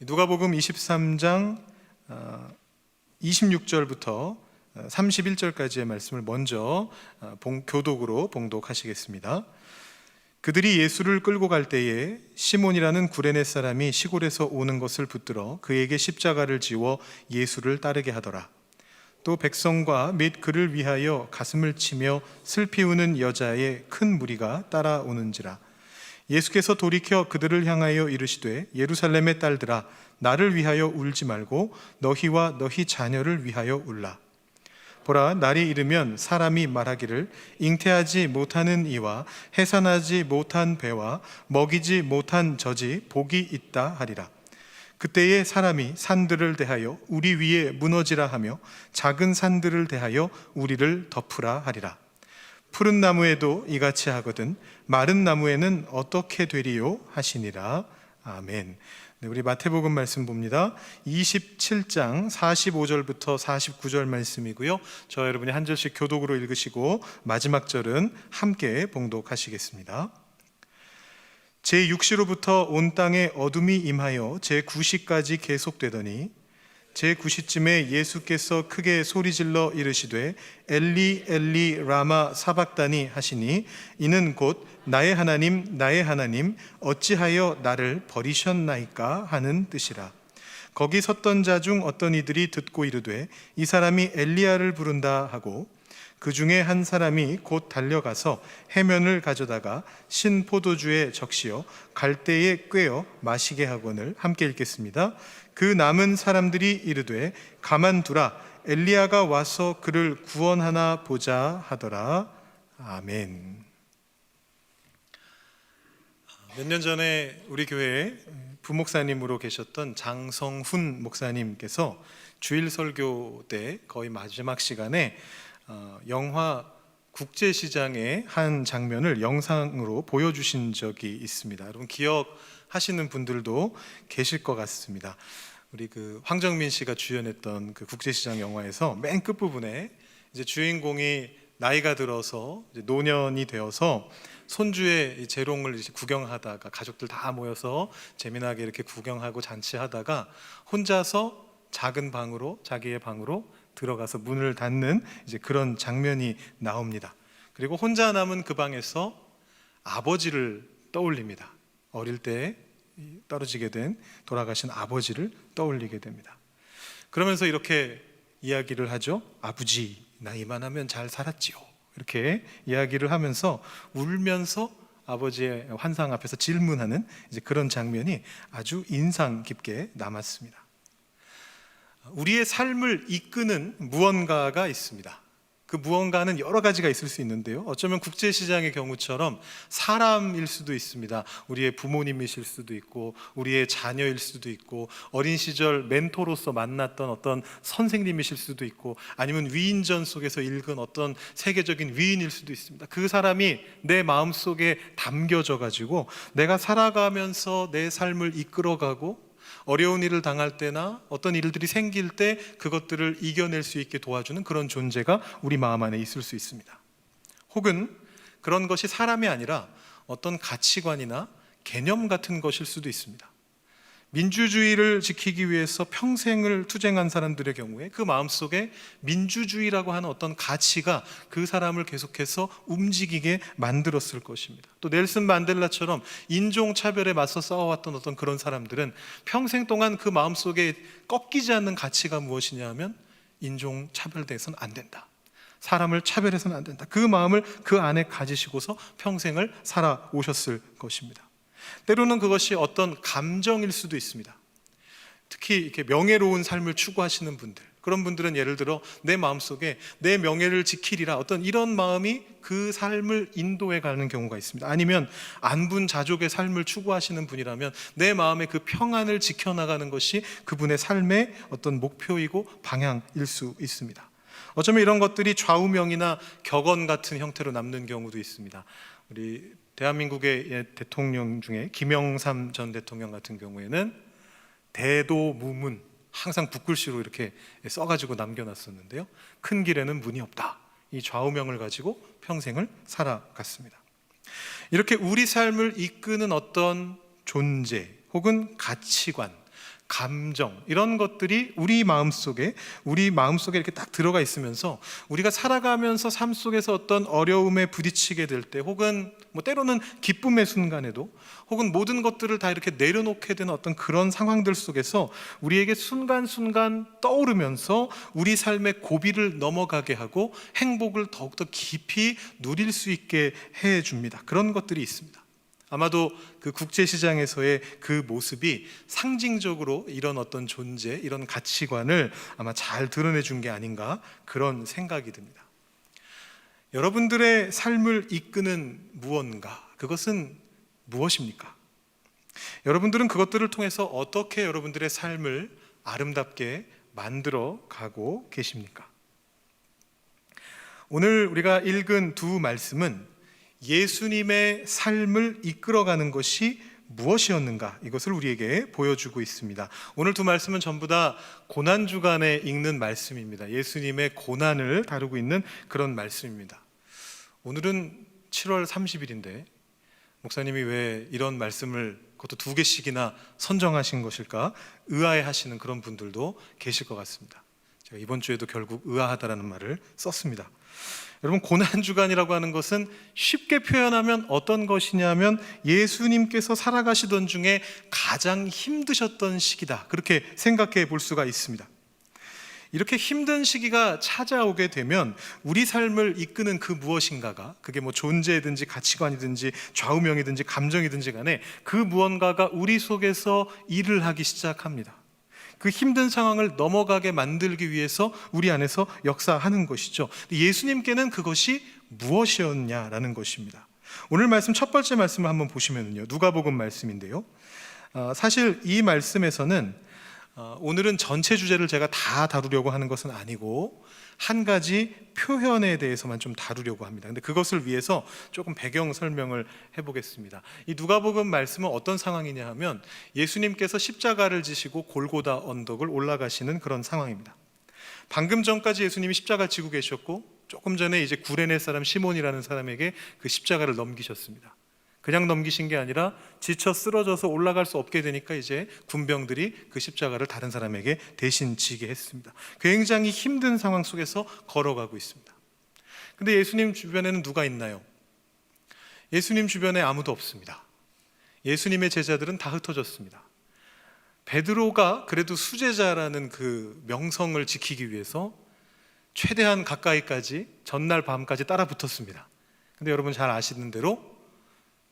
누가복음 23장 26절부터 31절까지의 말씀을 먼저 교독으로 봉독하시겠습니다. 그들이 예수를 끌고 갈 때에 시몬이라는 구레네 사람이 시골에서 오는 것을 붙들어 그에게 십자가를 지워 예수를 따르게 하더라. 또 백성과 및 그를 위하여 가슴을 치며 슬피 우는 여자의 큰 무리가 따라오는지라. 예수께서 돌이켜 그들을 향하여 이르시되 예루살렘의 딸들아 나를 위하여 울지 말고 너희와 너희 자녀를 위하여 울라. 보라, 날이 이르면 사람이 말하기를 잉태하지 못하는 이와 해산하지 못한 배와 먹이지 못한 젖이 복이 있다 하리라. 그때에 사람이 산들을 대하여 우리 위에 무너지라 하며 작은 산들을 대하여 우리를 덮으라 하리라. 푸른 나무에도 이같이 하거든 마른 나무에는 어떻게 되리요 하시니라. 아멘. 네, 우리 마태복음 말씀 봅니다. 27장 45절부터 49절 말씀이고요. 저 여러분이 한 절씩 교독으로 읽으시고 마지막 절은 함께 봉독하시겠습니다. 제6시로부터 온 땅에 어둠이 임하여 제9시까지 계속되더니 제9시쯤에 예수께서 크게 소리질러 이르시되 엘리 엘리 라마 사박다니 하시니 이는 곧 나의 하나님 어찌하여 나를 버리셨나이까 하는 뜻이라. 거기 섰던 자 중 어떤 이들이 듣고 이르되 이 사람이 엘리야를 부른다 하고 그 중에 한 사람이 곧 달려가서 해면을 가져다가 신 포도주에 적시어 갈대에 꿰어 마시게 하거늘. 함께 읽겠습니다. 그 남은 사람들이 이르되 가만두라, 엘리야가 와서 그를 구원하나 보자 하더라. 아멘. 몇 년 전에 우리 교회에 부목사님으로 계셨던 장성훈 목사님께서 주일 설교 때 거의 마지막 시간에 영화 국제시장의 한 장면을 영상으로 보여주신 적이 있습니다. 여러분 기억하시는 분들도 계실 것 같습니다. 우리 그 황정민 씨가 주연했던 그 국제시장 영화에서 맨 끝부분에 이제 주인공이 나이가 들어서 이제 노년이 되어서 손주의 재롱을 이제 구경하다가 가족들 다 모여서 재미나게 이렇게 구경하고 잔치하다가 혼자서 작은 방으로, 자기의 방으로 들어가서 문을 닫는 이제 그런 장면이 나옵니다. 그리고 혼자 남은 그 방에서 아버지를 떠올립니다. 어릴 때 떨어지게 된 돌아가신 아버지를 떠올리게 됩니다. 그러면서 이렇게 이야기를 하죠. 아버지, 나 이만하면 잘 살았지요. 이렇게 이야기를 하면서 울면서 아버지의 환상 앞에서 질문하는 이제 그런 장면이 아주 인상 깊게 남았습니다. 우리의 삶을 이끄는 무언가가 있습니다. 그 무언가는 여러 가지가 있을 수 있는데요, 어쩌면 국제시장의 경우처럼 사람일 수도 있습니다. 우리의 부모님이실 수도 있고 우리의 자녀일 수도 있고 어린 시절 멘토로서 만났던 어떤 선생님이실 수도 있고 아니면 위인전 속에서 읽은 어떤 세계적인 위인일 수도 있습니다. 그 사람이 내 마음속에 담겨져 가지고 내가 살아가면서 내 삶을 이끌어가고 어려운 일을 당할 때나 어떤 일들이 생길 때 그것들을 이겨낼 수 있게 도와주는 그런 존재가 우리 마음 안에 있을 수 있습니다. 혹은 그런 것이 사람이 아니라 어떤 가치관이나 개념 같은 것일 수도 있습니다. 민주주의를 지키기 위해서 평생을 투쟁한 사람들의 경우에 그 마음속에 민주주의라고 하는 어떤 가치가 그 사람을 계속해서 움직이게 만들었을 것입니다. 또 넬슨 만델라처럼 인종차별에 맞서 싸워왔던 어떤 그런 사람들은 평생 동안 그 마음속에 꺾이지 않는 가치가 무엇이냐 하면 인종차별에 대해서는 안 된다, 사람을 차별해서는 안 된다, 그 마음을 그 안에 가지시고서 평생을 살아오셨을 것입니다. 때로는 그것이 어떤 감정일 수도 있습니다. 특히 이렇게 명예로운 삶을 추구하시는 분들, 그런 분들은 예를 들어 내 마음속에 내 명예를 지키리라 어떤 이런 마음이 그 삶을 인도해 가는 경우가 있습니다. 아니면 안분자족의 삶을 추구하시는 분이라면 내 마음의 그 평안을 지켜나가는 것이 그분의 삶의 어떤 목표이고 방향일 수 있습니다. 어쩌면 이런 것들이 좌우명이나 격언 같은 형태로 남는 경우도 있습니다. 우리 대한민국의 옛 대통령 중에 김영삼 전 대통령 같은 경우에는 대도무문, 항상 붓글씨로 이렇게 써가지고 남겨놨었는데요, 큰 길에는 문이 없다, 이 좌우명을 가지고 평생을 살아갔습니다. 이렇게 우리 삶을 이끄는 어떤 존재 혹은 가치관, 감정, 이런 것들이 우리 마음속에 이렇게 딱 들어가 있으면서 우리가 살아가면서 삶 속에서 어떤 어려움에 부딪히게 될 때, 혹은 때로는 기쁨의 순간에도, 혹은 모든 것들을 다 이렇게 내려놓게 되는 어떤 그런 상황들 속에서 우리에게 순간순간 떠오르면서 우리 삶의 고비를 넘어가게 하고 행복을 더욱더 깊이 누릴 수 있게 해줍니다. 그런 것들이 있습니다. 아마도 그 국제시장에서의 그 모습이 상징적으로 이런 어떤 존재, 이런 가치관을 아마 잘 드러내 준 게 아닌가, 그런 생각이 듭니다. 여러분들의 삶을 이끄는 무언가, 그것은 무엇입니까? 여러분들은 그것들을 통해서 어떻게 여러분들의 삶을 아름답게 만들어 가고 계십니까? 오늘 우리가 읽은 두 말씀은 예수님의 삶을 이끌어가는 것이 무엇이었는가, 이것을 우리에게 보여주고 있습니다. 오늘 두 말씀은 전부 다 고난주간에 읽는 말씀입니다. 예수님의 고난을 다루고 있는 그런 말씀입니다. 오늘은 7월 30일인데 목사님이 왜 이런 말씀을 그것도 두 개씩이나 선정하신 것일까 의아해하시는 그런 분들도 계실 것 같습니다. 제가 이번 주에도 결국 의아하다라는 말을 썼습니다. 여러분, 고난주간이라고 하는 것은 쉽게 표현하면 어떤 것이냐면 예수님께서 살아가시던 중에 가장 힘드셨던 시기다, 그렇게 생각해 볼 수가 있습니다. 이렇게 힘든 시기가 찾아오게 되면 우리 삶을 이끄는 그 무엇인가가, 그게 존재든지 가치관이든지 좌우명이든지 감정이든지 간에 그 무언가가 우리 속에서 일을 하기 시작합니다. 그 힘든 상황을 넘어가게 만들기 위해서 우리 안에서 역사하는 것이죠. 예수님께는 그것이 무엇이었냐라는 것입니다. 오늘 말씀, 첫 번째 말씀을 한번 보시면요, 누가복음 말씀인데요, 사실 이 말씀에서는 오늘은 전체 주제를 제가 다 다루려고 하는 것은 아니고 한 가지 표현에 대해서만 좀 다루려고 합니다. 근데 그것을 위해서 조금 배경 설명을 해보겠습니다. 이 누가복음 말씀은 어떤 상황이냐 하면 예수님께서 십자가를 지시고 골고다 언덕을 올라가시는 그런 상황입니다. 방금 전까지 예수님이 십자가를 지고 계셨고 조금 전에 이제 구레네 사람 시몬이라는 사람에게 그 십자가를 넘기셨습니다. 그냥 넘기신 게 아니라 지쳐 쓰러져서 올라갈 수 없게 되니까 이제 군병들이 그 십자가를 다른 사람에게 대신 지게 했습니다. 굉장히 힘든 상황 속에서 걸어가고 있습니다. 근데 예수님 주변에는 누가 있나요? 예수님 주변에 아무도 없습니다. 예수님의 제자들은 다 흩어졌습니다. 베드로가 그래도 수제자라는 그 명성을 지키기 위해서 최대한 가까이까지 전날 밤까지 따라 붙었습니다. 근데 여러분 잘 아시는 대로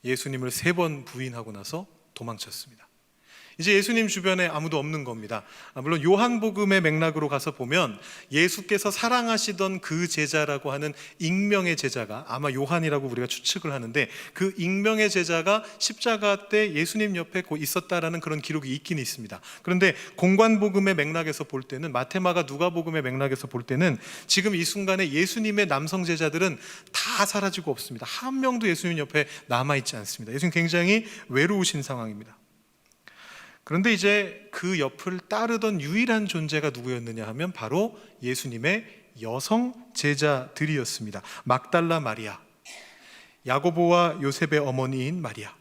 예수님을 3번 부인하고 나서 도망쳤습니다. 이제 예수님 주변에 아무도 없는 겁니다. 물론 요한복음의 맥락으로 가서 보면 예수께서 사랑하시던 그 제자라고 하는 익명의 제자가 아마 요한이라고 우리가 추측을 하는데, 그 익명의 제자가 십자가 때 예수님 옆에 있었다라는 그런 기록이 있긴 있습니다. 그런데 공관복음의 맥락에서 볼 때는, 마태마가 누가복음의 맥락에서 볼 때는 지금 이 순간에 예수님의 남성 제자들은 다 사라지고 없습니다. 한 명도 예수님 옆에 남아있지 않습니다. 예수님 굉장히 외로우신 상황입니다. 그런데 이제 그 옆을 따르던 유일한 존재가 누구였느냐 하면 바로 예수님의 여성 제자들이었습니다. 막달라 마리아, 야고보와 요셉의 어머니인 마리아,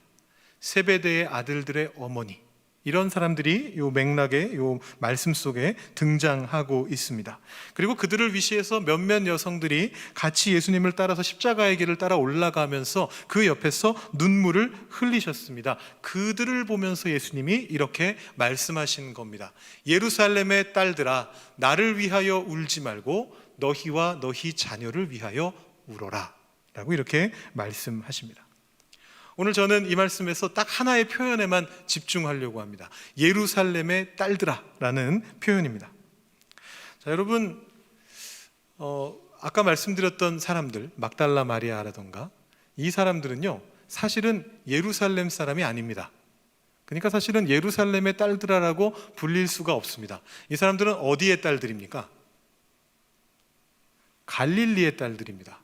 세베대의 아들들의 어머니, 이런 사람들이 이 맥락의 이 말씀 속에 등장하고 있습니다. 그리고 그들을 위시해서 몇몇 여성들이 같이 예수님을 따라서 십자가의 길을 따라 올라가면서 그 옆에서 눈물을 흘리셨습니다. 그들을 보면서 예수님이 이렇게 말씀하신 겁니다. 예루살렘의 딸들아, 나를 위하여 울지 말고 너희와 너희 자녀를 위하여 울어라 라고 이렇게 말씀하십니다. 오늘 저는 이 말씀에서 딱 하나의 표현에만 집중하려고 합니다. 예루살렘의 딸들아 라는 표현입니다. 자, 여러분, 아까 말씀드렸던 사람들, 막달라 마리아라던가 이 사람들은요, 사실은 예루살렘 사람이 아닙니다. 그러니까 사실은 예루살렘의 딸들아라고 불릴 수가 없습니다. 이 사람들은 어디의 딸들입니까? 갈릴리의 딸들입니다.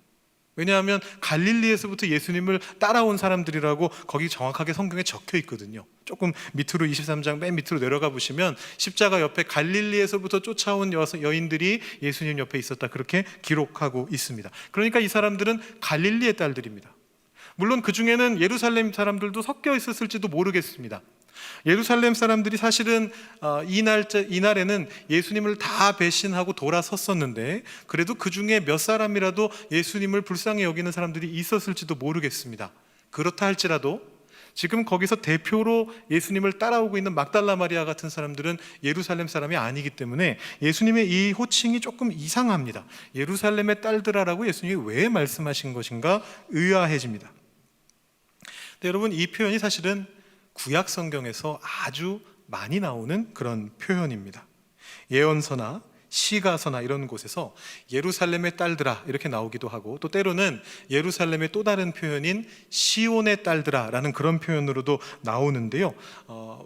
왜냐하면 갈릴리에서부터 예수님을 따라온 사람들이라고 거기 정확하게 성경에 적혀 있거든요. 조금 밑으로 23장 맨 밑으로 내려가 보시면 십자가 옆에 갈릴리에서부터 쫓아온 여인들이 예수님 옆에 있었다, 그렇게 기록하고 있습니다. 그러니까 이 사람들은 갈릴리의 딸들입니다. 물론 그 중에는 예루살렘 사람들도 섞여 있었을지도 모르겠습니다. 예루살렘 사람들이 사실은 이날에는 예수님을 다 배신하고 돌아섰었는데, 그래도 그 중에 몇 사람이라도 예수님을 불쌍히 여기는 사람들이 있었을지도 모르겠습니다. 그렇다 할지라도 지금 거기서 대표로 예수님을 따라오고 있는 막달라 마리아 같은 사람들은 예루살렘 사람이 아니기 때문에 예수님의 이 호칭이 조금 이상합니다. 예루살렘의 딸들아라고 예수님이 왜 말씀하신 것인가 의아해집니다. 근데 여러분, 이 표현이 사실은 구약 성경에서 아주 많이 나오는 그런 표현입니다. 예언서나 시가서나 이런 곳에서 예루살렘의 딸들아 이렇게 나오기도 하고, 또 때로는 예루살렘의 또 다른 표현인 시온의 딸들아 라는 그런 표현으로도 나오는데요,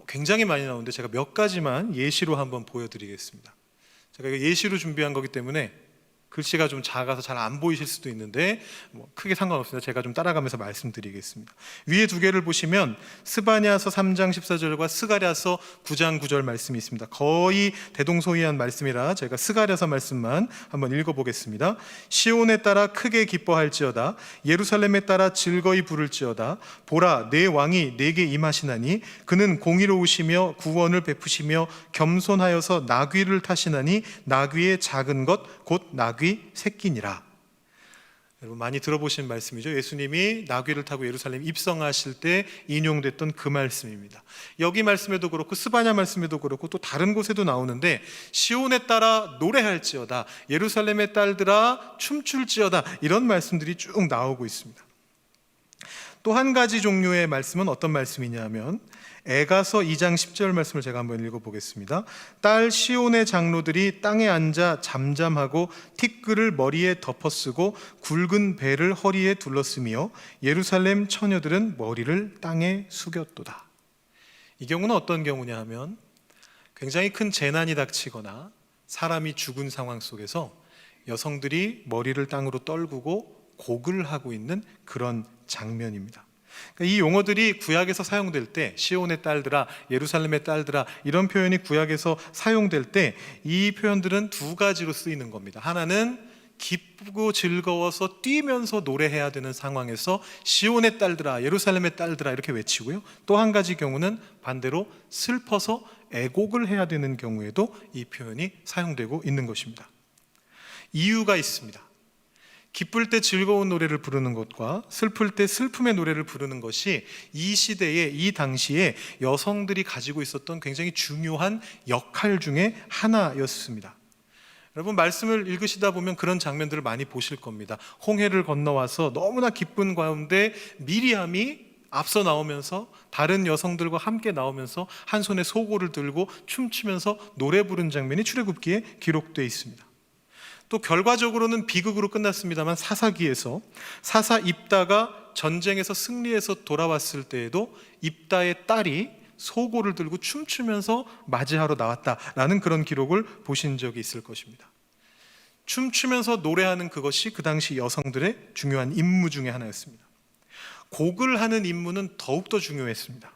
굉장히 많이 나오는데 제가 몇 가지만 예시로 한번 보여드리겠습니다. 제가 이거 예시로 준비한 거기 때문에 글씨가 좀 작아서 잘 안 보이실 수도 있는데 크게 상관없습니다. 제가 좀 따라가면서 말씀드리겠습니다. 위에 두 개를 보시면 스바냐서 3장 14절과 스가랴서 9장 9절 말씀이 있습니다. 거의 대동소이한 말씀이라 제가 스가랴서 말씀만 한번 읽어보겠습니다. 시온에 따라 크게 기뻐할지어다, 예루살렘에 따라 즐거이 부를지어다. 보라, 내 왕이 내게 임하시나니 그는 공의로우시며 구원을 베푸시며 겸손하여서 나귀를 타시나니 나귀의 작은 것 곧 나귀 새끼니라. 여러분 많이 들어보신 말씀이죠. 예수님이 나귀를 타고 예루살렘 입성하실 때 인용됐던 그 말씀입니다. 여기 말씀에도 그렇고 스바냐 말씀에도 그렇고 또 다른 곳에도 나오는데, 시온에 따라 노래할지어다, 예루살렘의 딸들아 춤출지어다, 이런 말씀들이 쭉 나오고 있습니다. 또 한 가지 종류의 말씀은 어떤 말씀이냐 하면 에가서 2장 10절 말씀을 제가 한번 읽어보겠습니다. 딸 시온의 장로들이 땅에 앉아 잠잠하고 티끌을 머리에 덮어쓰고 굵은 배를 허리에 둘렀으며 예루살렘 처녀들은 머리를 땅에 숙였도다. 이 경우는 어떤 경우냐 하면 굉장히 큰 재난이 닥치거나 사람이 죽은 상황 속에서 여성들이 머리를 땅으로 떨구고 곡을 하고 있는 그런 장면입니다. 그러니까 이 용어들이 구약에서 사용될 때, 시온의 딸들아, 예루살렘의 딸들아, 이런 표현이 구약에서 사용될 때 이 표현들은 두 가지로 쓰이는 겁니다. 하나는 기쁘고 즐거워서 뛰면서 노래해야 되는 상황에서 시온의 딸들아, 예루살렘의 딸들아 이렇게 외치고요, 또 한 가지 경우는 반대로 슬퍼서 애곡을 해야 되는 경우에도 이 표현이 사용되고 있는 것입니다. 이유가 있습니다. 기쁠 때 즐거운 노래를 부르는 것과 슬플 때 슬픔의 노래를 부르는 것이 이 시대에, 이 당시에 여성들이 가지고 있었던 굉장히 중요한 역할 중에 하나였습니다. 여러분 말씀을 읽으시다 보면 그런 장면들을 많이 보실 겁니다. 홍해를 건너와서 너무나 기쁜 가운데 미리암이 앞서 나오면서 다른 여성들과 함께 나오면서 한 손에 소고를 들고 춤추면서 노래 부른 장면이 출애굽기에 기록되어 있습니다. 또 결과적으로는 비극으로 끝났습니다만 사사기에서 사사 입다가 전쟁에서 승리해서 돌아왔을 때에도 입다의 딸이 소고를 들고 춤추면서 맞이하러 나왔다라는 그런 기록을 보신 적이 있을 것입니다. 춤추면서 노래하는 그것이 그 당시 여성들의 중요한 임무 중에 하나였습니다. 곡을 하는 임무는 더욱더 중요했습니다.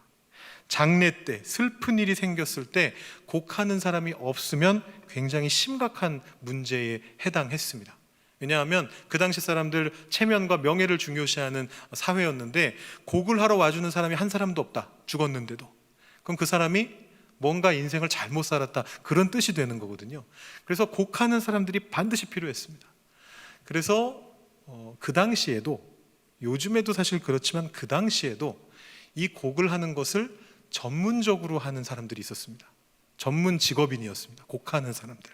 장례 때, 슬픈 일이 생겼을 때 곡하는 사람이 없으면 굉장히 심각한 문제에 해당했습니다. 왜냐하면 그 당시 사람들 체면과 명예를 중요시하는 사회였는데, 곡을 하러 와주는 사람이 한 사람도 없다, 죽었는데도. 그럼 그 사람이 뭔가 인생을 잘못 살았다, 그런 뜻이 되는 거거든요. 그래서 곡하는 사람들이 반드시 필요했습니다. 그래서 그 당시에도, 요즘에도 사실 그렇지만 그 당시에도 이 곡을 하는 것을 전문적으로 하는 사람들이 있었습니다. 전문 직업인이었습니다. 곡하는 사람들.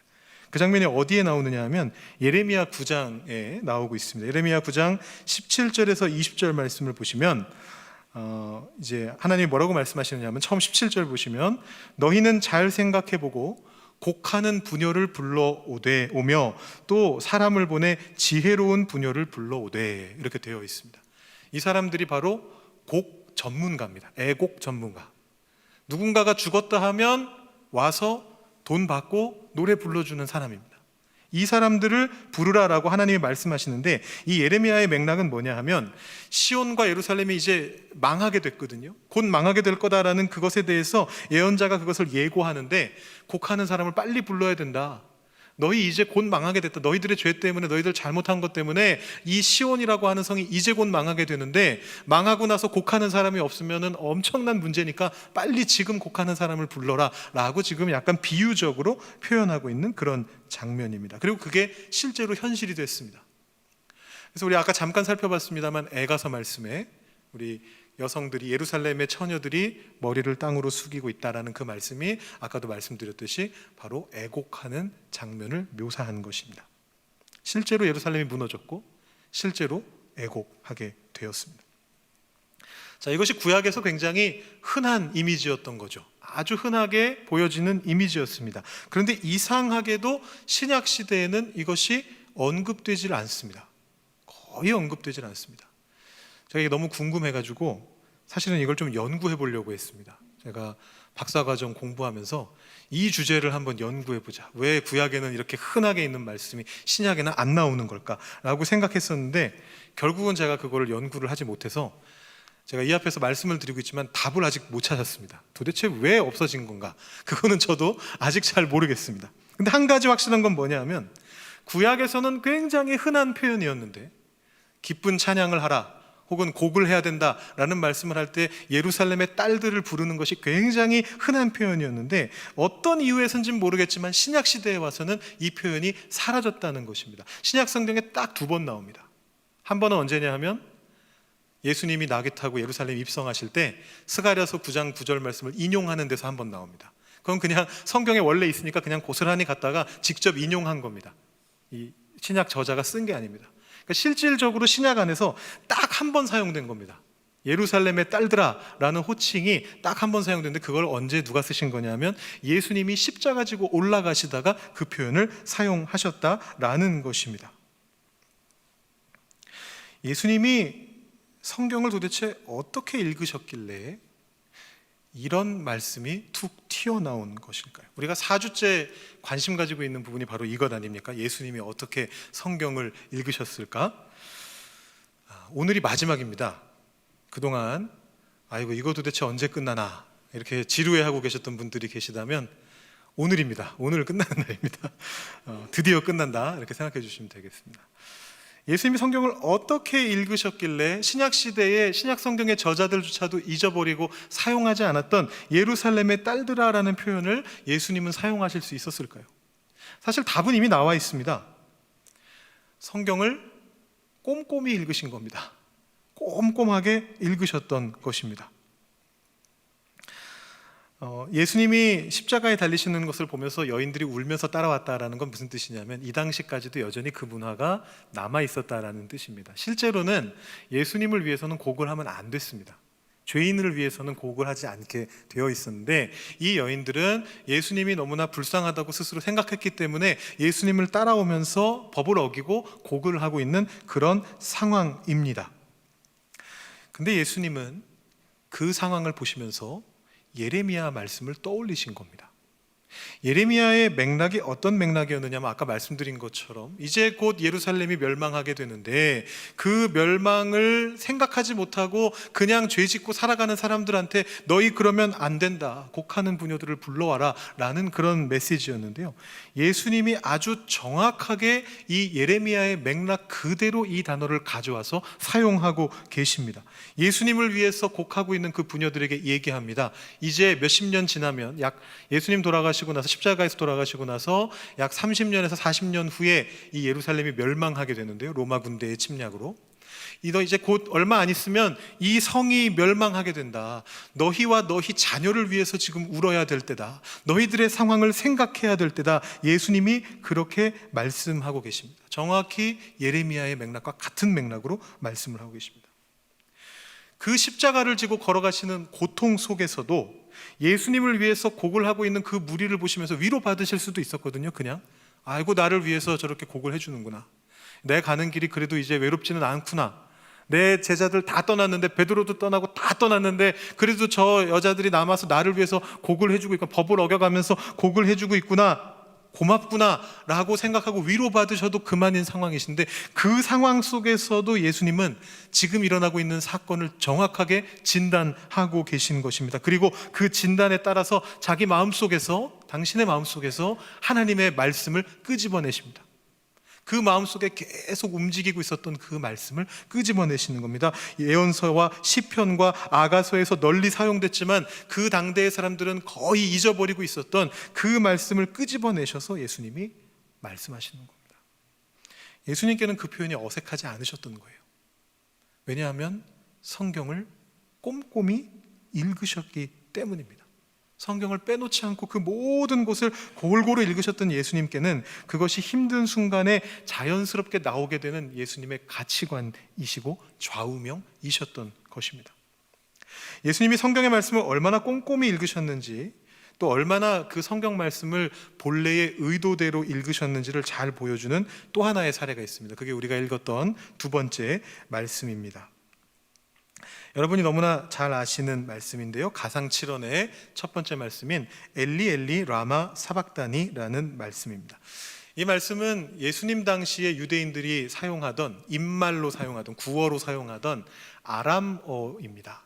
그 장면이 어디에 나오느냐 하면 예레미야 9장에 나오고 있습니다. 예레미야 9장 17절에서 20절 말씀을 보시면 이제 하나님이 뭐라고 말씀하시느냐 하면 처음 17절 보시면 너희는 잘 생각해보고 곡하는 부녀를 불러오되 오며 또 사람을 보내 지혜로운 부녀를 불러오되, 이렇게 되어 있습니다. 이 사람들이 바로 곡 전문가입니다. 애곡 전문가. 누군가가 죽었다 하면 와서 돈 받고 노래 불러주는 사람입니다. 이 사람들을 부르라라고 하나님이 말씀하시는데, 이 예레미야의 맥락은 뭐냐 하면 시온과 예루살렘이 이제 망하게 됐거든요. 곧 망하게 될 거다라는 그것에 대해서 예언자가 그것을 예고하는데, 곡하는 사람을 빨리 불러야 된다, 너희 이제 곧 망하게 됐다. 너희들의 죄 때문에, 너희들 잘못한 것 때문에 이 시온이라고 하는 성이 이제 곧 망하게 되는데, 망하고 나서 곡하는 사람이 없으면 엄청난 문제니까 빨리 지금 곡하는 사람을 불러라 라고 지금 약간 비유적으로 표현하고 있는 그런 장면입니다. 그리고 그게 실제로 현실이 됐습니다. 그래서 우리 아까 잠깐 살펴봤습니다만 에가서 말씀에 우리 여성들이, 예루살렘의 처녀들이 머리를 땅으로 숙이고 있다라는 그 말씀이 아까도 말씀드렸듯이 바로 애곡하는 장면을 묘사한 것입니다. 실제로 예루살렘이 무너졌고 실제로 애곡하게 되었습니다. 자, 이것이 구약에서 굉장히 흔한 이미지였던 거죠. 아주 흔하게 보여지는 이미지였습니다. 그런데 이상하게도 신약 시대에는 이것이 언급되질 않습니다. 거의 언급되질 않습니다. 제가 이게 너무 궁금해가지고 사실은 이걸 좀 연구해 보려고 했습니다. 제가 박사과정 공부하면서 이 주제를 한번 연구해 보자. 왜 구약에는 이렇게 흔하게 있는 말씀이 신약에는 안 나오는 걸까라고 생각했었는데, 결국은 제가 그거를 연구를 하지 못해서 제가 이 앞에서 말씀을 드리고 있지만 답을 아직 못 찾았습니다. 도대체 왜 없어진 건가? 그거는 저도 아직 잘 모르겠습니다. 근데 한 가지 확실한 건 뭐냐 하면, 구약에서는 굉장히 흔한 표현이었는데 기쁜 찬양을 하라 혹은 곡을 해야 된다라는 말씀을 할 때 예루살렘의 딸들을 부르는 것이 굉장히 흔한 표현이었는데, 어떤 이유에서인지는 모르겠지만 신약 시대에 와서는 이 표현이 사라졌다는 것입니다. 신약 성경에 딱 2번 나옵니다. 한 번은 언제냐 하면 예수님이 나귀 타고 예루살렘 입성하실 때 스가랴서 9장 9절 말씀을 인용하는 데서 한 번 나옵니다. 그건 그냥 성경에 원래 있으니까 그냥 고스란히 갖다가 직접 인용한 겁니다. 이 신약 저자가 쓴 게 아닙니다. 그러니까 실질적으로 신약 안에서 딱 한 번 사용된 겁니다. 예루살렘의 딸들아 라는 호칭이 딱 한 번 사용됐는데, 그걸 언제 누가 쓰신 거냐면 예수님이 십자가 지고 올라가시다가 그 표현을 사용하셨다라는 것입니다. 예수님이 성경을 도대체 어떻게 읽으셨길래 이런 말씀이 툭 튀어나온 것일까요? 우리가 4주째 관심 가지고 있는 부분이 바로 이것 아닙니까? 예수님이 어떻게 성경을 읽으셨을까? 오늘이 마지막입니다. 그동안 아이고 이거 도대체 언제 끝나나 이렇게 지루해하고 계셨던 분들이 계시다면 오늘입니다. 오늘 끝나는 날입니다. 드디어 끝난다 이렇게 생각해 주시면 되겠습니다. 예수님이 성경을 어떻게 읽으셨길래 신약 시대의 신약 성경의 저자들조차도 잊어버리고 사용하지 않았던 예루살렘의 딸들아라는 표현을 예수님은 사용하실 수 있었을까요? 사실 답은 이미 나와 있습니다. 성경을 꼼꼼히 읽으신 겁니다. 꼼꼼하게 읽으셨던 것입니다. 예수님이 십자가에 달리시는 것을 보면서 여인들이 울면서 따라왔다라는 건 무슨 뜻이냐면, 이 당시까지도 여전히 그 문화가 남아 있었다라는 뜻입니다. 실제로는 예수님을 위해서는 곡을 하면 안 됐습니다. 죄인을 위해서는 곡을 하지 않게 되어 있었는데, 이 여인들은 예수님이 너무나 불쌍하다고 스스로 생각했기 때문에 예수님을 따라오면서 법을 어기고 곡을 하고 있는 그런 상황입니다. 근데 예수님은 그 상황을 보시면서 예레미야 말씀을 떠올리신 겁니다. 예레미야의 맥락이 어떤 맥락이었느냐면, 아까 말씀드린 것처럼 이제 곧 예루살렘이 멸망하게 되는데 그 멸망을 생각하지 못하고 그냥 죄 짓고 살아가는 사람들한테 너희 그러면 안 된다, 곡하는 부녀들을 불러와라 라는 그런 메시지였는데요, 예수님이 아주 정확하게 이 예레미야의 맥락 그대로 이 단어를 가져와서 사용하고 계십니다. 예수님을 위해서 곡하고 있는 그 부녀들에게 얘기합니다. 이제 몇십 년 지나면, 예수님 돌아가시고 나서, 십자가에서 돌아가시고 나서 약 30년에서 40년 후에 이 예루살렘이 멸망하게 되는데요, 로마 군대의 침략으로. 이제 곧 얼마 안 있으면 이 성이 멸망하게 된다. 너희와 너희 자녀를 위해서 지금 울어야 될 때다. 너희들의 상황을 생각해야 될 때다. 예수님이 그렇게 말씀하고 계십니다. 정확히 예레미야의 맥락과 같은 맥락으로 말씀을 하고 계십니다. 그 십자가를 지고 걸어가시는 고통 속에서도 예수님을 위해서 곡을 하고 있는 그 무리를 보시면서 위로받으실 수도 있었거든요. 그냥 아이고 나를 위해서 저렇게 곡을 해주는구나, 내 가는 길이 그래도 이제 외롭지는 않구나, 내 제자들 다 떠났는데, 베드로도 떠나고 다 떠났는데 그래도 저 여자들이 남아서 나를 위해서 곡을 해주고 있고 법을 어겨가면서 곡을 해주고 있구나, 고맙구나라고 생각하고 위로받으셔도 그만인 상황이신데, 그 상황 속에서도 예수님은 지금 일어나고 있는 사건을 정확하게 진단하고 계신 것입니다. 그리고 그 진단에 따라서 자기 마음속에서, 당신의 마음속에서 하나님의 말씀을 끄집어내십니다. 그 마음속에 계속 움직이고 있었던 그 말씀을 끄집어내시는 겁니다. 예언서와 시편과 아가서에서 널리 사용됐지만 그 당대의 사람들은 거의 잊어버리고 있었던 그 말씀을 끄집어내셔서 예수님이 말씀하시는 겁니다. 예수님께는 그 표현이 어색하지 않으셨던 거예요. 왜냐하면 성경을 꼼꼼히 읽으셨기 때문입니다. 성경을 빼놓지 않고 그 모든 곳을 골고루 읽으셨던 예수님께는 그것이 힘든 순간에 자연스럽게 나오게 되는 예수님의 가치관이시고 좌우명이셨던 것입니다. 예수님이 성경의 말씀을 얼마나 꼼꼼히 읽으셨는지, 또 얼마나 그 성경 말씀을 본래의 의도대로 읽으셨는지를 잘 보여주는 또 하나의 사례가 있습니다. 그게 우리가 읽었던 두 번째 말씀입니다. 여러분이 너무나 잘 아시는 말씀인데요, 가상 7원의 첫 번째 말씀인 엘리 엘리 라마 사박다니라는 말씀입니다. 이 말씀은 예수님 당시에 유대인들이 사용하던, 입말로 사용하던, 구어로 사용하던 아람어입니다.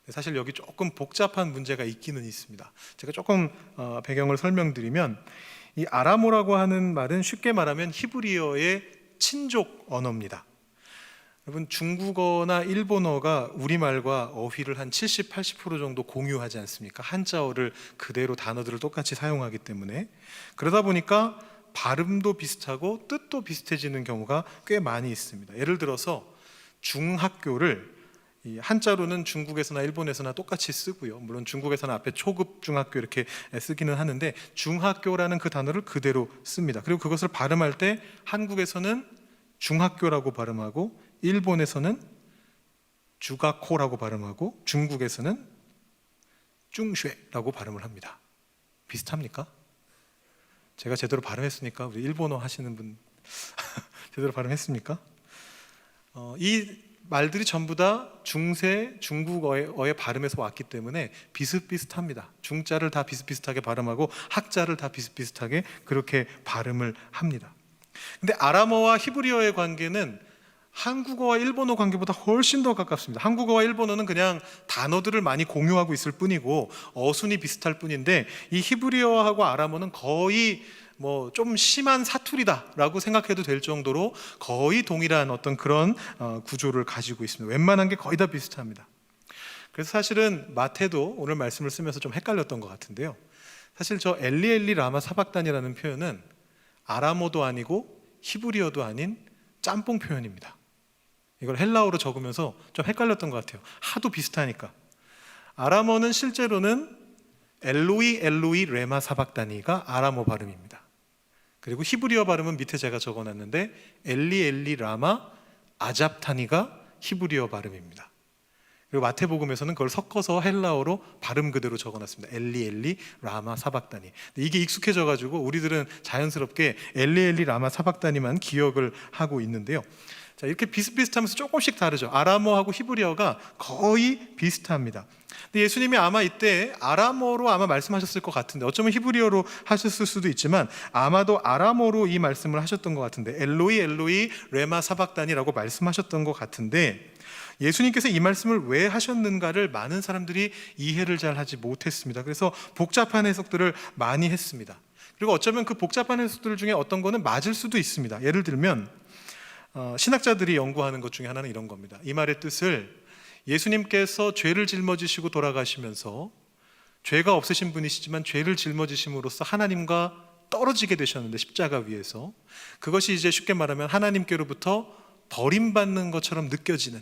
사실 여기 조금 복잡한 문제가 있기는 있습니다. 제가 조금 배경을 설명드리면, 이 아람어라고 하는 말은 쉽게 말하면 히브리어의 친족 언어입니다. 여러분, 중국어나 일본어가 우리말과 어휘를 한 70, 80% 정도 공유하지 않습니까? 한자어를 그대로 단어들을 똑같이 사용하기 때문에. 그러다 보니까 발음도 비슷하고 뜻도 비슷해지는 경우가 꽤 많이 있습니다. 예를 들어서 중학교를 이 한자로는 중국에서나 일본에서나 똑같이 쓰고요. 물론 중국에서는 앞에 초급 중학교 이렇게 쓰기는 하는데, 중학교라는 그 단어를 그대로 씁니다. 그리고 그것을 발음할 때 한국에서는 중학교라고 발음하고, 일본에서는 주가코라고 발음하고, 중국에서는 중쉐라고 발음을 합니다. 비슷합니까? 제가 제대로 발음했으니까 우리 일본어 하시는 분 제대로 발음했습니까? 이 말들이 전부 다 중세 중국어의 발음에서 왔기 때문에 비슷비슷합니다. 중자를 다 비슷비슷하게 발음하고 학자를 다 비슷비슷하게 그렇게 발음을 합니다. 근데 아람어와 히브리어의 관계는 한국어와 일본어 관계보다 훨씬 더 가깝습니다. 한국어와 일본어는 그냥 단어들을 많이 공유하고 있을 뿐이고 어순이 비슷할 뿐인데, 이 히브리어하고 아람어는 거의 좀 심한 사투리다라고 생각해도 될 정도로 거의 동일한 어떤 그런 구조를 가지고 있습니다. 웬만한 게 거의 다 비슷합니다. 그래서 사실은 마태도 오늘 말씀을 쓰면서 좀 헷갈렸던 것 같은데요, 사실 저 엘리 엘리 라마 사박단이라는 표현은 아람어도 아니고 히브리어도 아닌 짬뽕 표현입니다. 이걸 헬라어로 적으면서 좀 헷갈렸던 것 같아요. 하도 비슷하니까. 아람어는 실제로는 엘로이 엘로이 레마 사박다니가 아람어 발음입니다. 그리고 히브리어 발음은 밑에 제가 적어놨는데 엘리 엘리 라마 아잡타니가 히브리어 발음입니다. 그리고 마태복음에서는 그걸 섞어서 헬라어로 발음 그대로 적어놨습니다. 엘리 엘리 라마 사박다니. 이게 익숙해져가지고 우리들은 자연스럽게 엘리 엘리 라마 사박다니만 기억을 하고 있는데요, 자, 이렇게 비슷비슷하면서 조금씩 다르죠. 아람어하고 히브리어가 거의 비슷합니다. 근데 예수님이 아마 이때 아람어로 아마 말씀하셨을 것 같은데, 어쩌면 히브리어로 하셨을 수도 있지만 아마도 아람어로 이 말씀을 하셨던 것 같은데, 엘로이 엘로이 레마 사박다니라고 말씀하셨던 것 같은데, 예수님께서 이 말씀을 왜 하셨는가를 많은 사람들이 이해를 잘 하지 못했습니다. 그래서 복잡한 해석들을 많이 했습니다. 그리고 어쩌면 그 복잡한 해석들 중에 어떤 거는 맞을 수도 있습니다. 예를 들면 신학자들이 연구하는 것 중에 하나는 이런 겁니다. 이 말의 뜻을 예수님께서 죄를 짊어지시고 돌아가시면서 죄가 없으신 분이시지만 죄를 짊어지심으로써 하나님과 떨어지게 되셨는데, 십자가 위에서 그것이 이제 쉽게 말하면 하나님께로부터 버림받는 것처럼 느껴지는,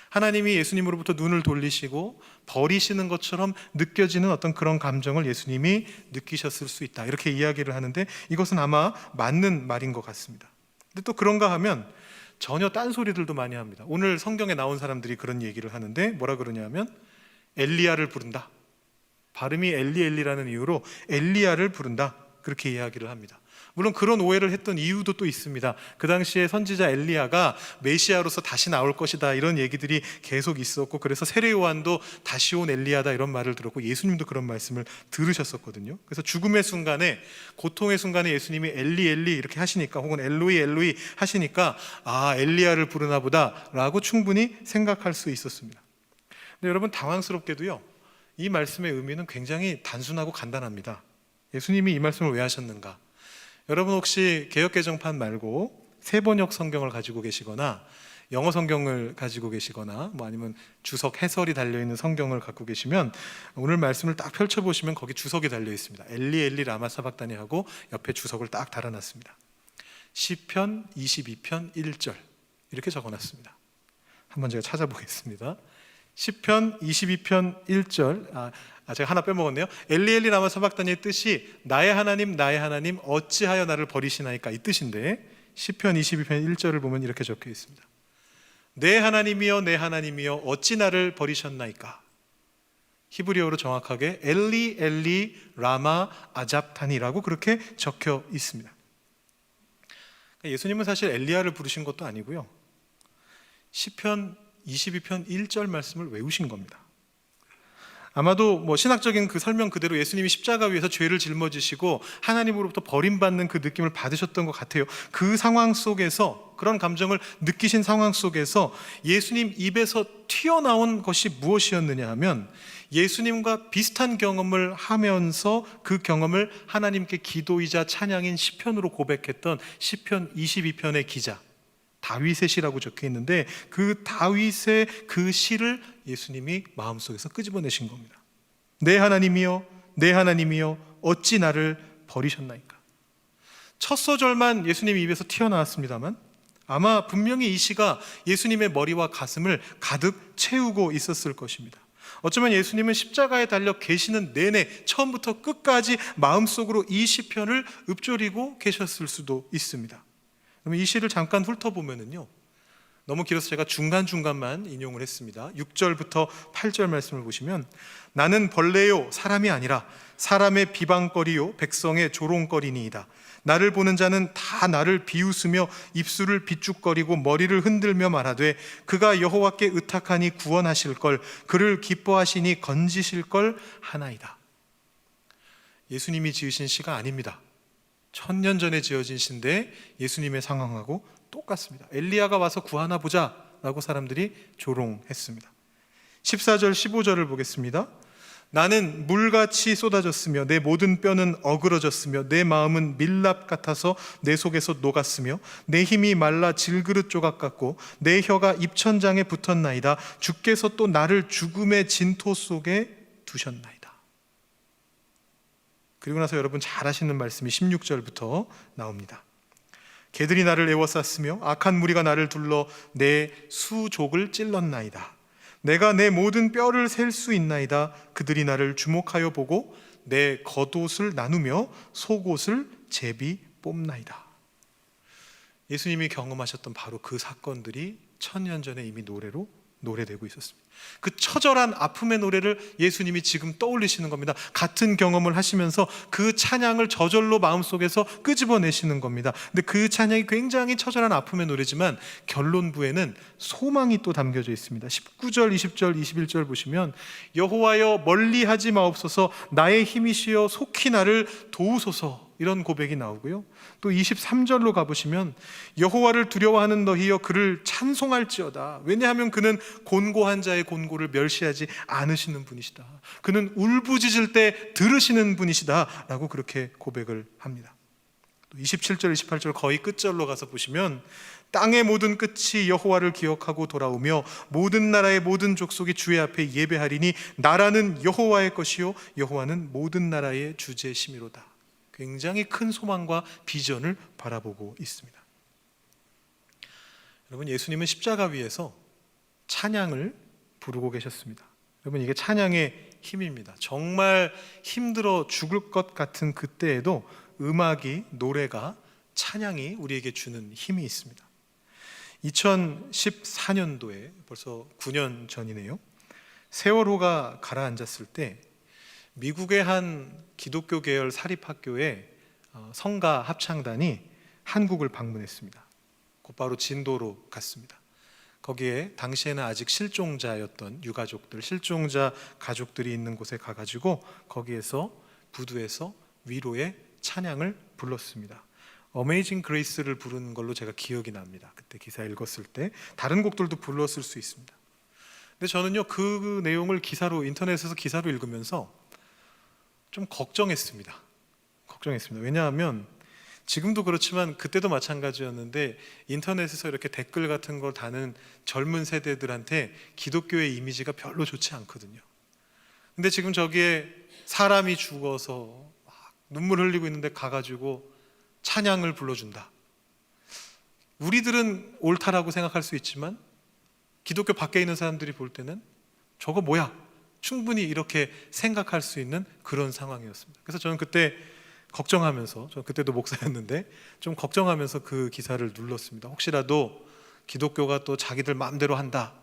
하나님이 예수님으로부터 눈을 돌리시고 버리시는 것처럼 느껴지는 어떤 그런 감정을 예수님이 느끼셨을 수 있다, 이렇게 이야기를 하는데, 이것은 아마 맞는 말인 것 같습니다. 근데 또 그런가 하면 전혀 딴소리들도 많이 합니다. 오늘 성경에 나온 사람들이 그런 얘기를 하는데, 뭐라 그러냐면 엘리야를 부른다. 발음이 엘리 엘리라는 이유로 엘리야를 부른다. 그렇게 이야기를 합니다. 물론 그런 오해를 했던 이유도 또 있습니다. 그 당시에 선지자 엘리야가 메시아로서 다시 나올 것이다 이런 얘기들이 계속 있었고, 그래서 세례 요한도 다시 온 엘리야다 이런 말을 들었고, 예수님도 그런 말씀을 들으셨었거든요. 그래서 죽음의 순간에, 고통의 순간에 예수님이 엘리 엘리 이렇게 하시니까, 혹은 엘로이 엘로이 하시니까 엘리야를 부르나 보다 라고 충분히 생각할 수 있었습니다. 근데 여러분, 당황스럽게도요, 이 말씀의 의미는 굉장히 단순하고 간단합니다. 예수님이 이 말씀을 왜 하셨는가? 여러분 혹시 개역개정판 말고 세번역 성경을 가지고 계시거나 영어 성경을 가지고 계시거나 아니면 주석 해설이 달려있는 성경을 갖고 계시면, 오늘 말씀을 딱 펼쳐보시면 거기 주석이 달려 있습니다. 엘리 엘리 라마 사박다니 하고 옆에 주석을 딱 달아놨습니다. 시편 22편 1절 이렇게 적어놨습니다. 한번 제가 찾아보겠습니다. 시편 22편 1절, 제가 하나 빼먹었네요. 엘리 엘리 라마 사박다니의 뜻이 나의 하나님 어찌하여 나를 버리시나이까, 이 뜻인데, 시편 22편 1절을 보면 이렇게 적혀 있습니다. 내 하나님이여 어찌 나를 버리셨나이까. 히브리어로 정확하게 엘리 엘리 라마 아잡타니라고 그렇게 적혀 있습니다. 예수님은 사실 엘리야를 부르신 것도 아니고요, 시편 22편 1절 말씀을 외우신 겁니다. 아마도 신학적인 그 설명 그대로 예수님이 십자가 위에서 죄를 짊어지시고 하나님으로부터 버림받는 그 느낌을 받으셨던 것 같아요. 그 상황 속에서, 그런 감정을 느끼신 상황 속에서 예수님 입에서 튀어나온 것이 무엇이었느냐 하면, 예수님과 비슷한 경험을 하면서 그 경험을 하나님께 기도이자 찬양인 시편으로 고백했던 시편 22편의 기자 다윗의 시라고 적혀 있는데, 그 다윗의 그 시를 예수님이 마음속에서 끄집어내신 겁니다. 내 하나님이여 어찌 나를 버리셨나이까. 첫 소절만 예수님 입에서 튀어나왔습니다만, 아마 분명히 이 시가 예수님의 머리와 가슴을 가득 채우고 있었을 것입니다. 어쩌면 예수님은 십자가에 달려 계시는 내내 처음부터 끝까지 마음속으로 이 시편을 읊조리고 계셨을 수도 있습니다. 그러면 이 시를 잠깐 훑어보면은요, 너무 길어서 제가 중간중간만 인용을 했습니다. 6절부터 8절 말씀을 보시면, 나는 벌레요 사람이 아니라 사람의 비방거리요 백성의 조롱거리니이다. 나를 보는 자는 다 나를 비웃으며 입술을 비죽거리고 머리를 흔들며 말하되, 그가 여호와께 의탁하니 구원하실 걸, 그를 기뻐하시니 건지실 걸 하나이다. 예수님이 지으신 시가 아닙니다. 1000년 전에 지어진 시인데 예수님의 상황하고 똑같습니다. 엘리야가 와서 구하나 보자 라고 사람들이 조롱했습니다. 14절 15절을 보겠습니다. 나는 물같이 쏟아졌으며 내 모든 뼈는 어그러졌으며 내 마음은 밀랍 같아서 내 속에서 녹았으며 내 힘이 말라 질그릇 조각 같고 내 혀가 입천장에 붙었나이다. 주께서 또 나를 죽음의 진토 속에 두셨나이다. 그리고 나서 여러분 잘 아시는 말씀이 16절부터 나옵니다. 개들이 나를 에워쌌으며 악한 무리가 나를 둘러 내 수족을 찔렀나이다. 내가 내 모든 뼈를 셀 수 있나이다. 그들이 나를 주목하여 보고 내 겉옷을 나누며 속옷을 제비 뽑나이다. 예수님이 경험하셨던 바로 그 사건들이 1000년 전에 이미 노래되고 있었습니다. 그 처절한 아픔의 노래를 예수님이 지금 떠올리시는 겁니다. 같은 경험을 하시면서 그 찬양을 저절로 마음속에서 끄집어내시는 겁니다. 근데 그 찬양이 굉장히 처절한 아픔의 노래지만 결론부에는 소망이 또 담겨져 있습니다. 19절, 20절, 21절 보시면, 여호와여 멀리하지 마옵소서, 나의 힘이시여 속히 나를 도우소서, 이런 고백이 나오고요. 또 23절로 가보시면, 여호와를 두려워하는 너희여 그를 찬송할지어다. 왜냐하면 그는 곤고한 자의 곤고를 멸시하지 않으시는 분이시다. 그는 울부짖을 때 들으시는 분이시다 라고 그렇게 고백을 합니다. 또 27절 28절 거의 끝절로 가서 보시면, 땅의 모든 끝이 여호와를 기억하고 돌아오며 모든 나라의 모든 족속이 주의 앞에 예배하리니 나라는 여호와의 것이요 여호와는 모든 나라의 주제심이로다. 굉장히 큰 소망과 비전을 바라보고 있습니다. 여러분, 예수님은 십자가 위에서 찬양을 부르고 계셨습니다. 여러분, 이게 찬양의 힘입니다. 정말 힘들어 죽을 것 같은 그때에도 음악이, 노래가, 찬양이 우리에게 주는 힘이 있습니다. 2014년도에 벌써 9년 전이네요. 세월호가 가라앉았을 때 미국의 한 기독교 계열 사립학교에 성가 합창단이 한국을 방문했습니다. 곧바로 진도로 갔습니다. 거기에 당시에는 아직 실종자였던 유가족들, 실종자 가족들이 있는 곳에 가가지고 거기에서 부두에서 위로의 찬양을 불렀습니다. 어메이징 그레이스를 부른 걸로 제가 기억이 납니다. 그때 기사 읽었을 때. 다른 곡들도 불렀을 수 있습니다. 근데 저는요, 그 내용을 인터넷에서 기사로 읽으면서 좀 걱정했습니다. 왜냐하면 지금도 그렇지만 그때도 마찬가지였는데 인터넷에서 이렇게 댓글 같은 걸 다는 젊은 세대들한테 기독교의 이미지가 별로 좋지 않거든요. 근데 지금 저기에 사람이 죽어서 막 눈물 흘리고 있는데 가가지고 찬양을 불러준다. 우리들은 옳다라고 생각할 수 있지만 기독교 밖에 있는 사람들이 볼 때는 저거 뭐야? 충분히 이렇게 생각할 수 있는 그런 상황이었습니다. 그래서 저는 그때 걱정하면서, 저 그때도 목사였는데 좀 걱정하면서 그 기사를 눌렀습니다. 혹시라도 기독교가 또 자기들 마음대로 한다,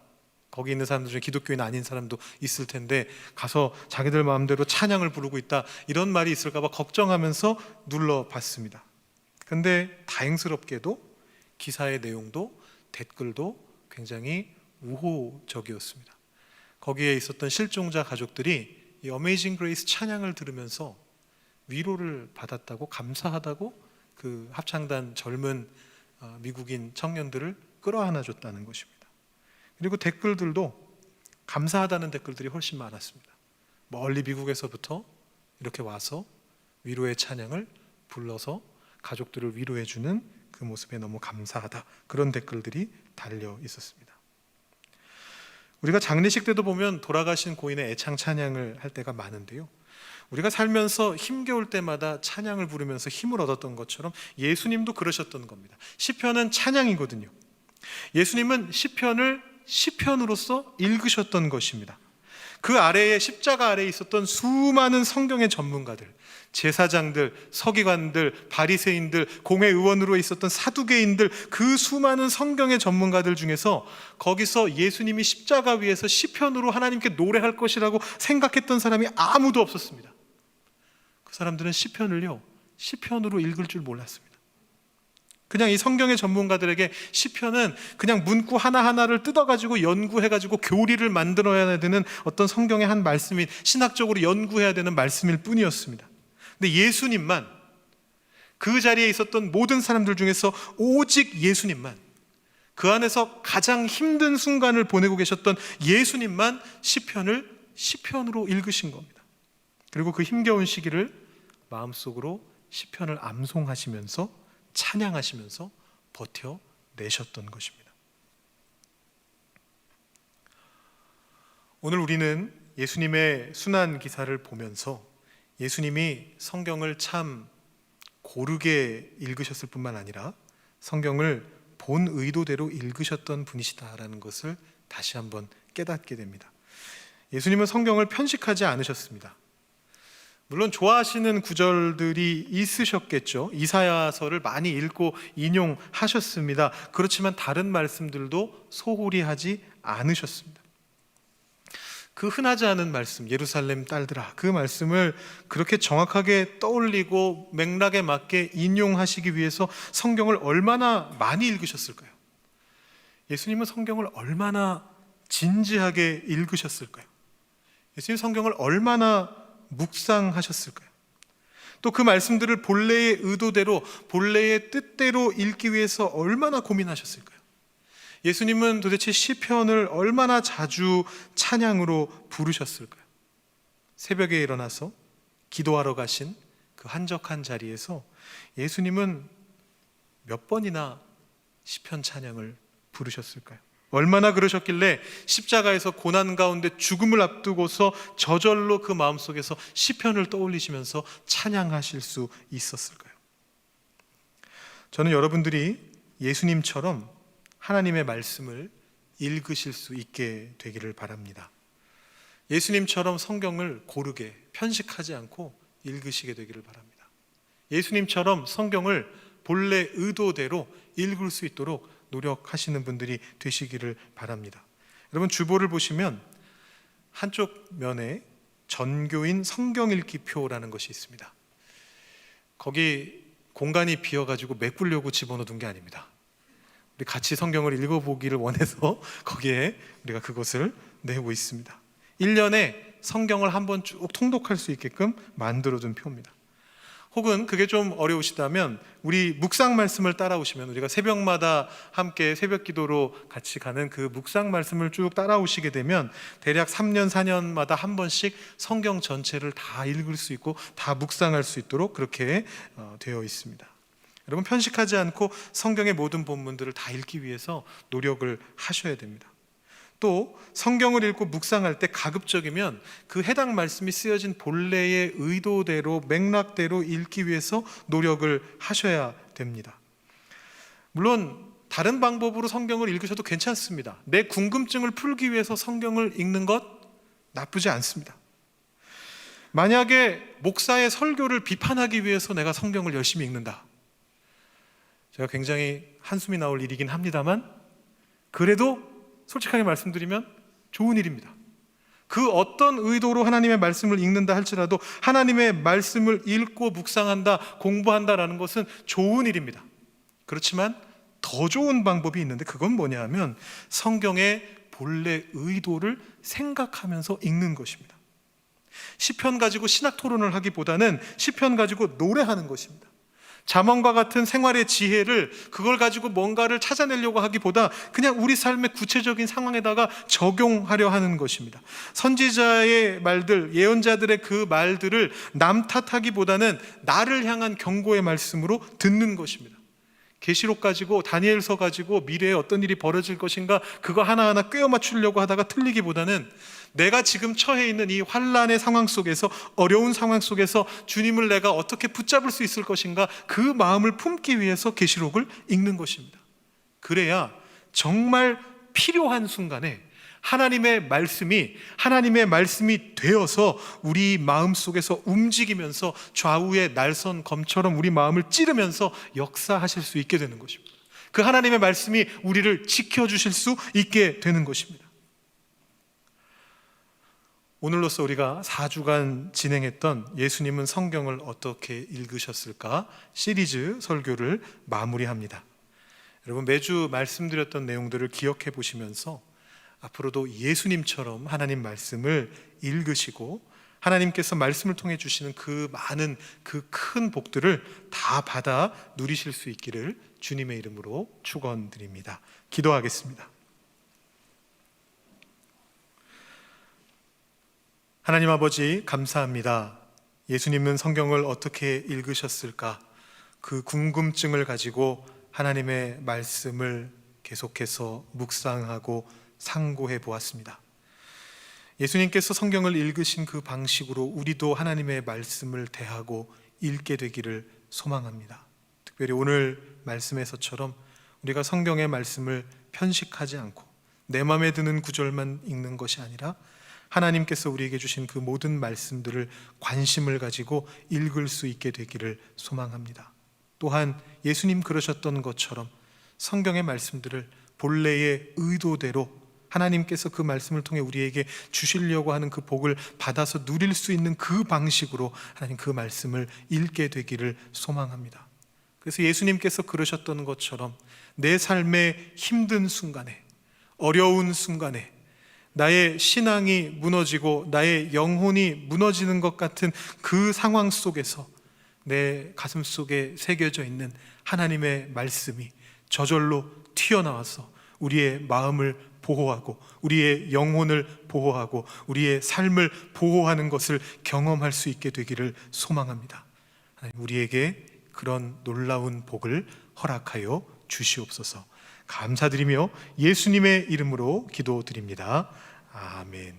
거기 있는 사람들 중에 기독교인 아닌 사람도 있을 텐데 가서 자기들 마음대로 찬양을 부르고 있다, 이런 말이 있을까 봐 걱정하면서 눌러봤습니다. 근데 다행스럽게도 기사의 내용도 댓글도 굉장히 우호적이었습니다. 거기에 있었던 실종자 가족들이 이 어메이징 그레이스 찬양을 들으면서 위로를 받았다고, 감사하다고 그 합창단 젊은 미국인 청년들을 끌어안아 줬다는 것입니다. 그리고 댓글들도 감사하다는 댓글들이 훨씬 많았습니다. 멀리 미국에서부터 이렇게 와서 위로의 찬양을 불러서 가족들을 위로해 주는 그 모습에 너무 감사하다, 그런 댓글들이 달려 있었습니다. 우리가 장례식 때도 보면 돌아가신 고인의 애창 찬양을 할 때가 많은데요, 우리가 살면서 힘겨울 때마다 찬양을 부르면서 힘을 얻었던 것처럼 예수님도 그러셨던 겁니다. 시편은 찬양이거든요. 예수님은 시편을 시편으로서 읽으셨던 것입니다. 그 아래에, 십자가 아래에 있었던 수많은 성경의 전문가들, 제사장들, 서기관들, 바리새인들, 공회의원으로 있었던 사두개인들, 그 수많은 성경의 전문가들 중에서 거기서 예수님이 십자가 위에서 시편으로 하나님께 노래할 것이라고 생각했던 사람이 아무도 없었습니다. 그 사람들은 시편을요, 시편으로 읽을 줄 몰랐습니다. 그냥 이 성경의 전문가들에게 시편은 그냥 문구 하나하나를 뜯어가지고 연구해가지고 교리를 만들어야 되는 어떤 성경의 한 말씀이, 신학적으로 연구해야 되는 말씀일 뿐이었습니다. 근데 예수님만, 그 자리에 있었던 모든 사람들 중에서 오직 예수님만, 그 안에서 가장 힘든 순간을 보내고 계셨던 예수님만 시편을 시편으로 읽으신 겁니다. 그리고 그 힘겨운 시기를 마음속으로 시편을 암송하시면서, 찬양하시면서 버텨내셨던 것입니다. 오늘 우리는 예수님의 순환 기사를 보면서 예수님이 성경을 참 고르게 읽으셨을 뿐만 아니라 성경을 본 의도대로 읽으셨던 분이시다라는 것을 다시 한번 깨닫게 됩니다. 예수님은 성경을 편식하지 않으셨습니다. 물론 좋아하시는 구절들이 있으셨겠죠. 이사야서를 많이 읽고 인용하셨습니다. 그렇지만 다른 말씀들도 소홀히 하지 않으셨습니다. 그 흔하지 않은 말씀, 예루살렘 딸들아, 그 말씀을 그렇게 정확하게 떠올리고 맥락에 맞게 인용하시기 위해서 성경을 얼마나 많이 읽으셨을까요? 예수님은 성경을 얼마나 진지하게 읽으셨을까요? 예수님 성경을 얼마나 묵상하셨을까요? 또 그 말씀들을 본래의 의도대로, 본래의 뜻대로 읽기 위해서 얼마나 고민하셨을까요? 예수님은 도대체 시편을 얼마나 자주 찬양으로 부르셨을까요? 새벽에 일어나서 기도하러 가신 그 한적한 자리에서 예수님은 몇 번이나 시편 찬양을 부르셨을까요? 얼마나 그러셨길래 십자가에서 고난 가운데 죽음을 앞두고서 저절로 그 마음속에서 시편을 떠올리시면서 찬양하실 수 있었을까요? 저는 여러분들이 예수님처럼 하나님의 말씀을 읽으실 수 있게 되기를 바랍니다. 예수님처럼 성경을 고르게, 편식하지 않고 읽으시게 되기를 바랍니다. 예수님처럼 성경을 본래 의도대로 읽을 수 있도록 노력하시는 분들이 되시기를 바랍니다. 여러분, 주보를 보시면 한쪽 면에 전교인 성경 읽기표라는 것이 있습니다. 거기 공간이 비어가지고 메꾸려고 집어넣은 게 아닙니다. 우리 같이 성경을 읽어보기를 원해서 거기에 우리가 그것을 내고 있습니다. 1년에 성경을 한번 쭉 통독할 수 있게끔 만들어둔 표입니다. 혹은 그게 좀 어려우시다면 우리 묵상 말씀을 따라오시면, 우리가 새벽마다 함께 새벽 기도로 같이 가는 그 묵상 말씀을 쭉 따라오시게 되면 대략 3년 4년마다 한 번씩 성경 전체를 다 읽을 수 있고 다 묵상할 수 있도록 그렇게 되어 있습니다. 여러분, 편식하지 않고 성경의 모든 본문들을 다 읽기 위해서 노력을 하셔야 됩니다. 또 성경을 읽고 묵상할 때 가급적이면 그 해당 말씀이 쓰여진 본래의 의도대로 맥락대로 읽기 위해서 노력을 하셔야 됩니다. 물론 다른 방법으로 성경을 읽으셔도 괜찮습니다. 내 궁금증을 풀기 위해서 성경을 읽는 것 나쁘지 않습니다. 만약에 목사의 설교를 비판하기 위해서 내가 성경을 열심히 읽는다, 제가 굉장히 한숨이 나올 일이긴 합니다만 그래도 솔직하게 말씀드리면 좋은 일입니다. 그 어떤 의도로 하나님의 말씀을 읽는다 할지라도 하나님의 말씀을 읽고 묵상한다, 공부한다라는 것은 좋은 일입니다. 그렇지만 더 좋은 방법이 있는데 그건 뭐냐 하면 성경의 본래 의도를 생각하면서 읽는 것입니다. 시편 가지고 신학 토론을 하기보다는 시편 가지고 노래하는 것입니다. 잠언과 같은 생활의 지혜를 그걸 가지고 뭔가를 찾아내려고 하기보다 그냥 우리 삶의 구체적인 상황에다가 적용하려 하는 것입니다. 선지자의 말들, 예언자들의 그 말들을 남 탓하기보다는 나를 향한 경고의 말씀으로 듣는 것입니다. 계시록 가지고 다니엘서 가지고 미래에 어떤 일이 벌어질 것인가 그거 하나하나 꿰어 맞추려고 하다가 틀리기보다는 내가 지금 처해 있는 이 환난의 상황 속에서, 어려운 상황 속에서 주님을 내가 어떻게 붙잡을 수 있을 것인가 그 마음을 품기 위해서 계시록을 읽는 것입니다. 그래야 정말 필요한 순간에 하나님의 말씀이 되어서 우리 마음 속에서 움직이면서 좌우의 날선 검처럼 우리 마음을 찌르면서 역사하실 수 있게 되는 것입니다. 그 하나님의 말씀이 우리를 지켜주실 수 있게 되는 것입니다. 오늘로써 우리가 4주간 진행했던 예수님은 성경을 어떻게 읽으셨을까 시리즈 설교를 마무리합니다. 여러분, 매주 말씀드렸던 내용들을 기억해 보시면서 앞으로도 예수님처럼 하나님 말씀을 읽으시고 하나님께서 말씀을 통해 주시는 그 많은 그 큰 복들을 다 받아 누리실 수 있기를 주님의 이름으로 축원드립니다. 기도하겠습니다. 하나님 아버지, 감사합니다. 예수님은 성경을 어떻게 읽으셨을까? 그 궁금증을 가지고 하나님의 말씀을 계속해서 묵상하고 상고해 보았습니다. 예수님께서 성경을 읽으신 그 방식으로 우리도 하나님의 말씀을 대하고 읽게 되기를 소망합니다. 특별히 오늘 말씀에서처럼 우리가 성경의 말씀을 편식하지 않고 내 마음에 드는 구절만 읽는 것이 아니라 하나님께서 우리에게 주신 그 모든 말씀들을 관심을 가지고 읽을 수 있게 되기를 소망합니다. 또한 예수님 그러셨던 것처럼 성경의 말씀들을 본래의 의도대로 하나님께서 그 말씀을 통해 우리에게 주시려고 하는 그 복을 받아서 누릴 수 있는 그 방식으로 하나님 그 말씀을 읽게 되기를 소망합니다. 그래서 예수님께서 그러셨던 것처럼 내 삶의 힘든 순간에, 어려운 순간에 나의 신앙이 무너지고 나의 영혼이 무너지는 것 같은 그 상황 속에서 내 가슴 속에 새겨져 있는 하나님의 말씀이 저절로 튀어나와서 우리의 마음을 보호하고 우리의 영혼을 보호하고 우리의 삶을 보호하는 것을 경험할 수 있게 되기를 소망합니다. 하나님, 우리에게 그런 놀라운 복을 허락하여 주시옵소서. 감사드리며 예수님의 이름으로 기도드립니다. 아멘.